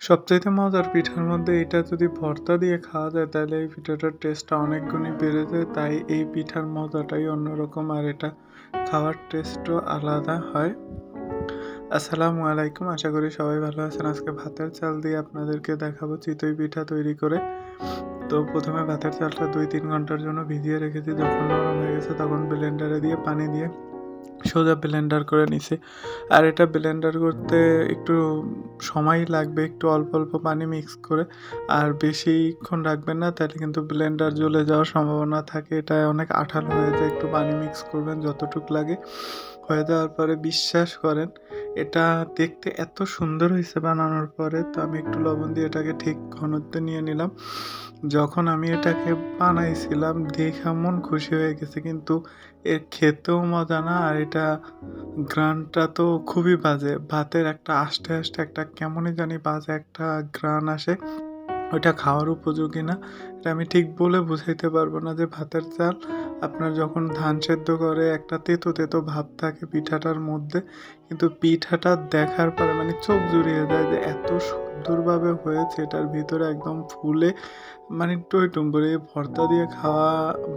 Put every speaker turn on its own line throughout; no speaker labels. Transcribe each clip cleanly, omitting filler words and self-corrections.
সবচাইতে মজার পিঠার মধ্যে এটা যদি ভর্তা দিয়ে খাওয়া যায় তাহলে এই পিঠাটার টেস্টটা অনেক গুণই বেড়ে যায়। তাই এই পিঠার মজাটাই অন্যরকম আর এটা খাওয়ার টেস্টও আলাদা হয়। আসসালামু আলাইকুম। আশা করি সবাই ভালো আছেন। আজকে ভাতের চাল দিয়ে আপনাদেরকে দেখাবো চিতই পিঠা তৈরি করে। তো প্রথমে ভাতের চালটা ২-৩ ঘন্টার জন্য ভিজিয়ে রেখেছি। যখন নরম হয়ে গেছে তখন ব্লেন্ডারে দিয়ে পানি দিয়ে সোজা ব্লেন্ডার করে নিছি। আর এটা ব্লেন্ডার করতে একটু সময় লাগবে, একটু অল্প অল্প পানি মিক্স করে। আর বেশিক্ষণ রাখবেন না, তাহলে কিন্তু ব্লেন্ডার জ্বলে যাওয়ার সম্ভাবনা থাকে। এটা অনেক আঠালো হয়ে যায়। একটু পানি মিক্স করবেন যতটুক লাগে। হয়ে যাওয়ার পরে বিশ্বাস করেন, এটা দেখতে এত সুন্দর হয়েছে বানানোর পরে। তো আমি একটু লবণ দিয়ে এটাকে ঠিক ঘনত্বে নিয়ে নিলাম। যখন আমি এটাকে বানাইছিলাম দেখে মন খুশি হয়ে গেছে, কিন্তু এর খেতেও মজা না। আর এটা ঘ্রাণটা তো খুবই বাজে। ভাতের একটা আষ্টে আষ্টে একটা কেমনই জানি বাজে একটা ঘ্রাণ আসে। ওইটা খাওয়ার উপযোগী না। এটা আমি ঠিক বলে বুঝাইতে পারবো না যে ভাতের চাল আপনার যখন ধান সেদ্ধ করে একটা তেতো তেতো ভাব থাকে পিঠাটার মধ্যে, কিন্তু পিঠাটা দেখার পরে মানে চোখ জুড়িয়ে যায় যে এত সুন্দরভাবে হয়েছে। এটার ভিতরে একদম ফুলে মানে টইটুম্বুর। এই ভর্তা দিয়ে খাওয়া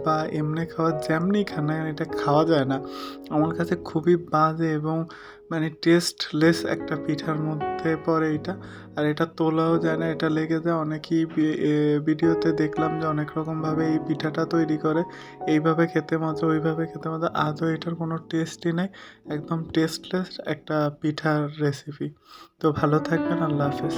বা এমনি খাওয়া যেমনি খান না কেন এটা খাওয়া যায় না। আমার কাছে খুবই বাজে এবং মানে টেস্টলেস একটা পিঠার মধ্যে পড়ে এটা। আর এটা তোলাও যায় না, এটা লেগে যায়। অনেকেই ভিডিওতে দেখলাম যে অনেক রকমভাবে এই পিঠাটা তৈরি করে। এইভাবে খেতে মজা, ওইভাবে খেতে মজা। আদৌ এটার কোনো টেস্টই নাই। একদম টেস্টলেস একটা পিঠার রেসিপি। তো ভালো থাকবেন। আল্লাহ হাফেজ।